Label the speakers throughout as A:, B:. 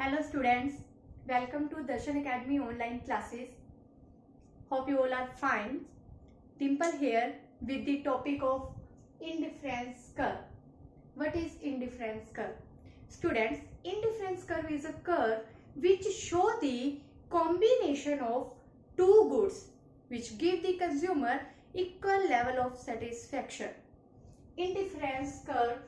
A: Hello students, welcome to Darshan Academy online classes. Hope you all are fine. Dimple here with the topic of indifference curve. What is indifference curve? Students, indifference curve is a curve which show the combination of two goods which give the consumer equal level of satisfaction. Indifference curve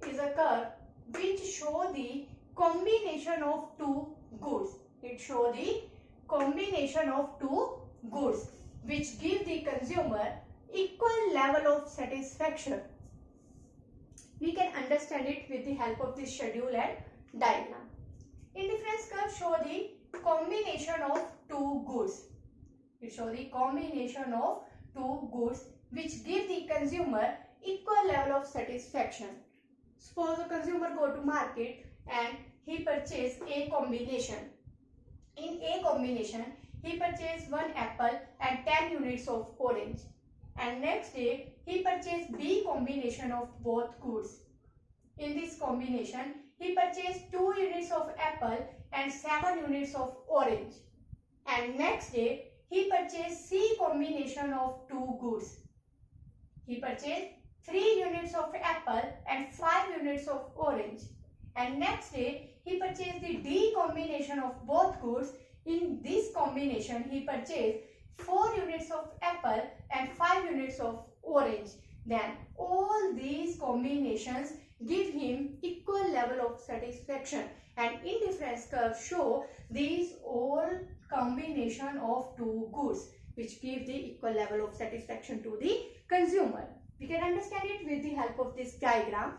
A: is a curve which show the combination of two goods. It shows the combination of two goods which give the consumer equal level of satisfaction. We can understand it with the help of this schedule and diagram. Indifference curve show the combination of two goods. It shows the combination of two goods which give the consumer equal level of satisfaction. Suppose the consumer go to market and he purchase a combination. In a combination, he purchased one apple and 10 units of orange. And next day, he purchased B combination of both goods. In this combination, he purchased 2 units of apple and 7 units of orange. And next day, he purchased C combination of two goods. He purchased 3 units of apple and 5 units of orange. And next day, he purchased the D combination of both goods. In this combination, he purchased 4 units of apple and 5 units of orange. Then all these combinations give him equal level of satisfaction. And indifference curve show these all combination of two goods which give the equal level of satisfaction to the consumer. We can understand it with the help of this diagram.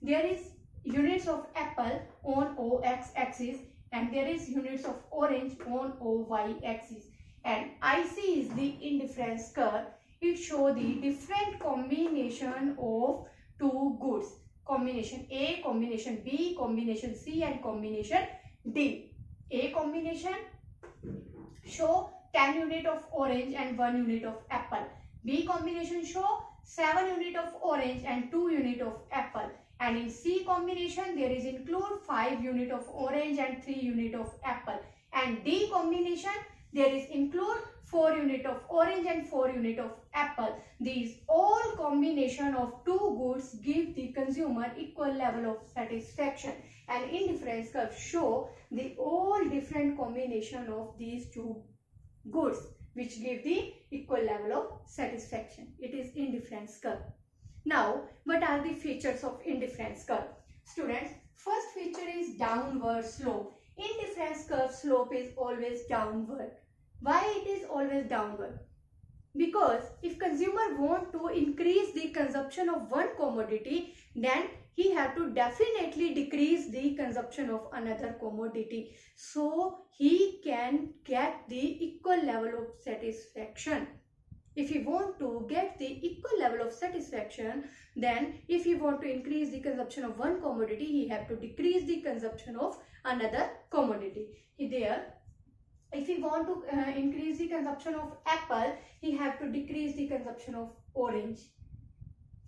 A: There is units of apple on OX axis and there is units of orange on OY axis. And IC is the indifference curve. It shows the different combination of two goods. Combination A, combination B, combination C and combination D. A combination show 10 unit of orange and 1 unit of apple. B combination show 7 unit of orange and 2 unit of apple. And in C combination there is include 5 unit of orange and 3 unit of apple. And D combination there is include 4 unit of orange and 4 unit of apple. These all combination of two goods give the consumer equal level of satisfaction. And indifference curve show the all different combination of these two goods which give the equal level of satisfaction. It is indifference curve. Now, what are the features of indifference curve? Students, first feature is downward slope. Indifference curve slope is always downward. Why it is always downward? Because if consumer want to increase the consumption of one commodity, then he have to definitely decrease the consumption of another commodity, so he can get the equal level of satisfaction. If he want to get the equal level of satisfaction, then if he want to increase the consumption of one commodity, he have to decrease the consumption of another commodity. If he want to increase the consumption of apple, he have to decrease the consumption of orange.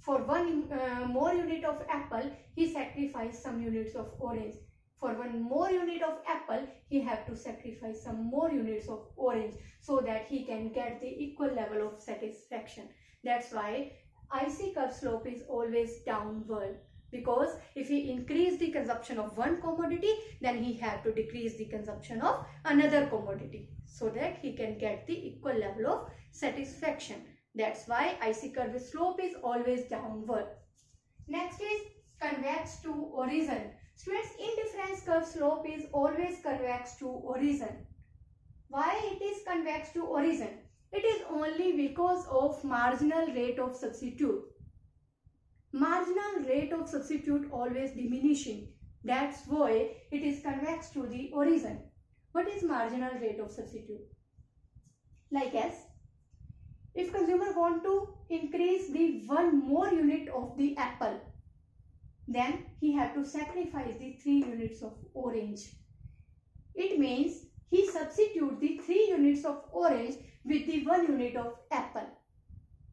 A: For one more unit of apple, he sacrifice some units of orange. For one more unit of apple, he have to sacrifice some more units of orange so that he can get the equal level of satisfaction. That's why IC curve slope is always downward. Because if he increase the consumption of one commodity, then he have to decrease the consumption of another commodity so that he can get the equal level of satisfaction. That's why IC curve slope is always downward. Next is convex to origin. Students, indifference curve slope is always convex to origin. Why it is convex to origin? It is only because of marginal rate of substitute. Marginal rate of substitute always diminishing. That's why it is convex to the origin. What is marginal rate of substitute? Like as if consumer want to increase the one more unit of the apple, then he have to sacrifice the 3 units of orange. It means he substitute the 3 units of orange with the 1 unit of apple.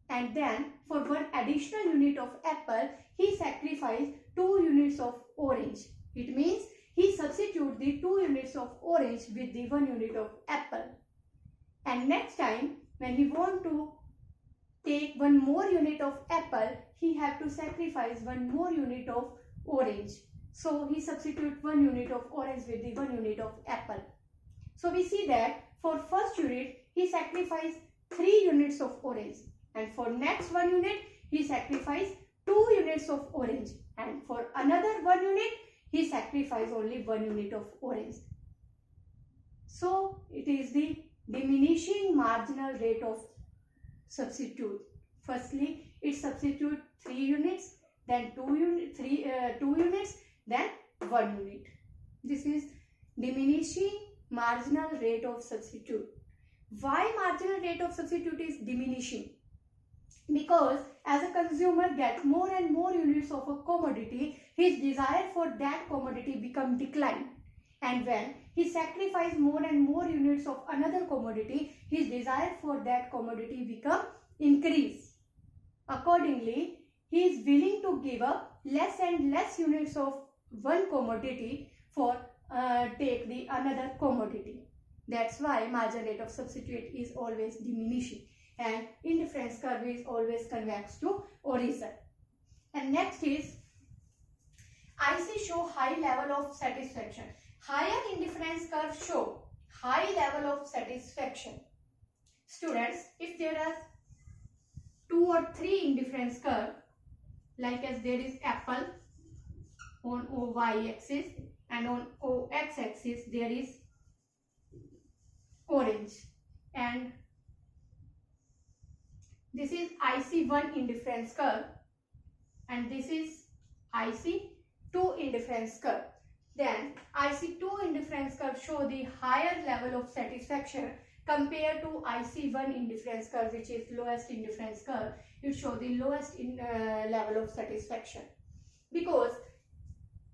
A: And then for one additional unit of apple, he sacrificed 2 units of orange. It means he substitute the 2 units of orange with the 1 unit of apple. And next time when he want to take 1 more unit of apple, he have to sacrifice 1 more unit of orange. So he substitute 1 unit of orange with the 1 unit of apple. So we see that for first unit he sacrificed 3 units of orange, and for next 1 unit he sacrificed 2 units of orange, and for another 1 unit he sacrificed only 1 unit of orange. So it is the diminishing marginal rate of substitute. Firstly it substitute 3 units, then 2 units, then 1 unit. This is diminishing marginal rate of substitute. Why marginal rate of substitute is diminishing? Because as a consumer gets more and more units of a commodity, his desire for that commodity become declined. And when he sacrifices more and more units of another commodity, his desire for that commodity become increase. Accordingly, he is willing to give up less and less units of one commodity for take the another commodity. That's why marginal rate of substitute is always diminishing, and indifference curve is always convex to origin. And next is IC show high level of satisfaction. Higher indifference curve show high level of satisfaction. Students, if there are 2 or 3 indifference curve, like as there is apple on OY axis and on OX axis there is orange, and this is IC1 indifference curve and this is IC2 indifference curve. Then IC2 indifference curve show the higher level of satisfaction compared to IC1 indifference curve, which is lowest indifference curve. It show the lowest level of satisfaction, because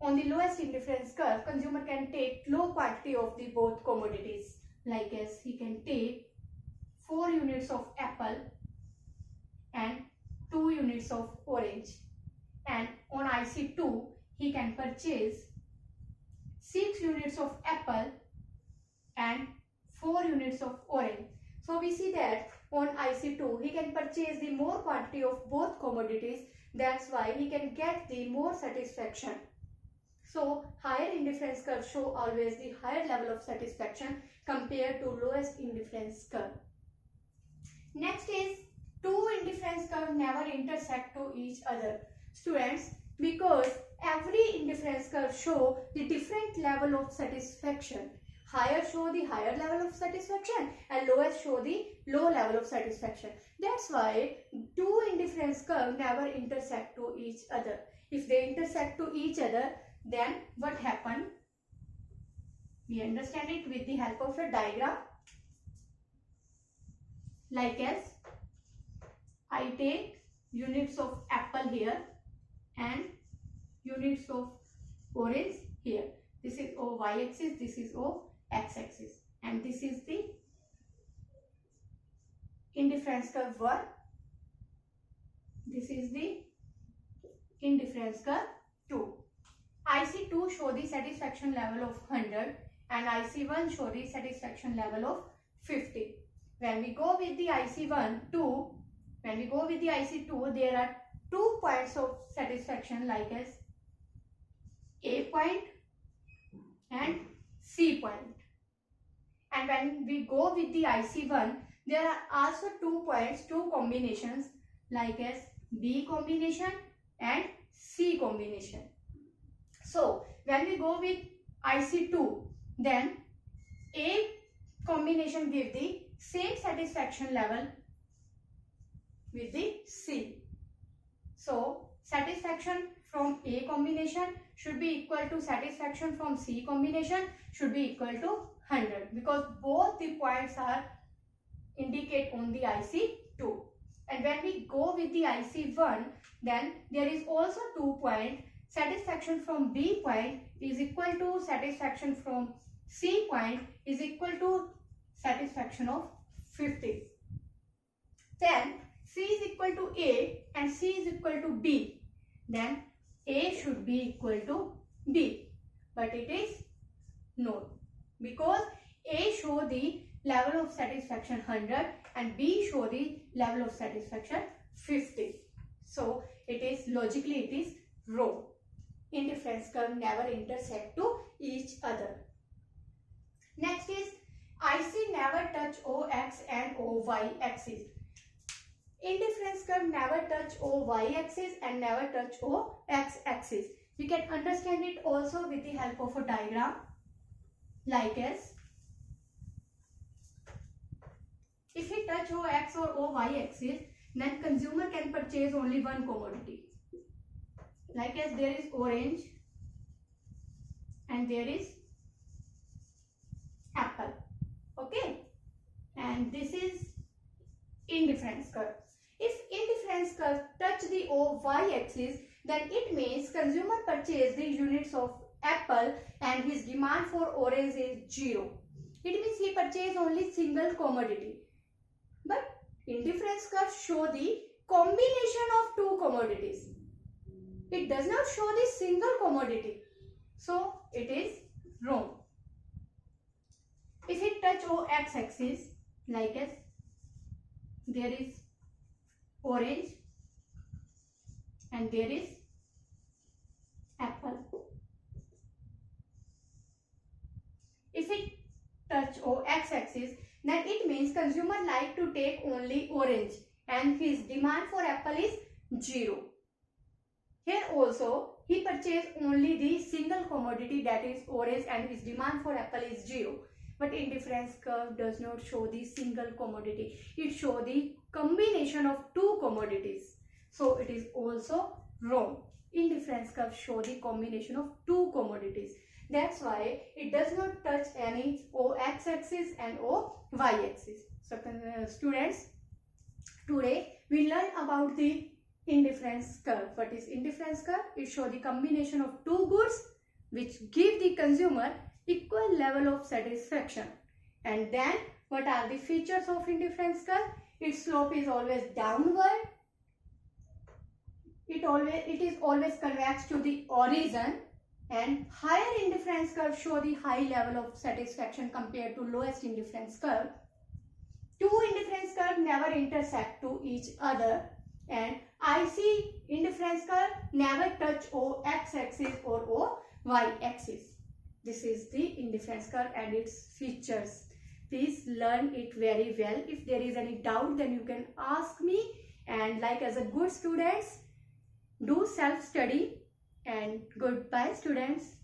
A: on the lowest indifference curve consumer can take low quantity of the both commodities, like as he can take 4 units of apple and 2 units of orange, and on IC2 he can purchase 6 units of apple and 4 units of orange. So we see that on IC2 he can purchase the more quantity of both commodities. That's why he can get the more satisfaction. So higher indifference curve show always the higher level of satisfaction compared to lowest indifference curve. Next is 2 indifference curve never intersect to each other. Students, because every indifference curve show the different level of satisfaction. Higher show the higher level of satisfaction and lowest show the low level of satisfaction. That's why 2 indifference curve never intersect to each other. If they intersect to each other, then what happen? We understand it with the help of a diagram. Like as I take units of apple here and units of orange here. This is OY axis, this is OX axis, and this is the indifference curve 1. This is the indifference curve 2. IC2 show the satisfaction level of 100 and IC1 show the satisfaction level of 50. When we go with the IC2, there are 2 points of satisfaction, like as A point and C point. And when we go with the IC1, there are also 2 points, 2 combinations, like as B combination and C combination. So when we go with IC2, then A combination give the same satisfaction level with the C. So satisfaction from A combination should be equal to satisfaction from C combination should be equal to 100, because both the points are indicate on the IC2. And when we go with the IC1, then there is also 2 points. Satisfaction from B point is equal to satisfaction from C point is equal to satisfaction of 50. Then C is equal to A and C is equal to B. Then A should be equal to B. but it is not, because A show the level of satisfaction 100 and B show the level of satisfaction 50. So it is logically it is wrong. Indifference curve never intersect to each other. Next is IC never touch OX and OY axis. Indifference curve never touch OY axis and never touch OX axis. We can understand it also with the help of a diagram like as, if we touch OX or OY axis, then consumer can purchase only one commodity. Like as there is orange and there is apple. Okay, and this is indifference curve. If indifference curve touch the OY axis, then it means consumer purchase the units of apple and his demand for orange is 0. It means he purchased only single commodity. But indifference curve show the combination of two commodities. It does not show the single commodity. So it is wrong. If it touch OX axis, like as there is orange and there is apple. If it touch OX axis, then it means consumer like to take only orange and his demand for apple is 0. Here also he purchased only the single commodity, that is orange, and his demand for apple is 0. But indifference curve does not show the single commodity. It shows the combination of two commodities. So it is also wrong. Indifference curve show the combination of two commodities. That's why it does not touch any OX axis and OY axis. So students, today we learn about the indifference curve. What is indifference curve? It shows the combination of two goods which give the consumer equal level of satisfaction. And then what are the features of indifference curve? Its slope is always downward. It is always convex to the origin, and higher indifference curve show the high level of satisfaction compared to lowest indifference curve. Two indifference curve never intersect to each other, and IC indifference curve never touch OX axis or OY axis. This is the indifference curve and its features. Please learn it very well. If there is any doubt, then you can ask me. And like as a good students, do self-study, and goodbye students.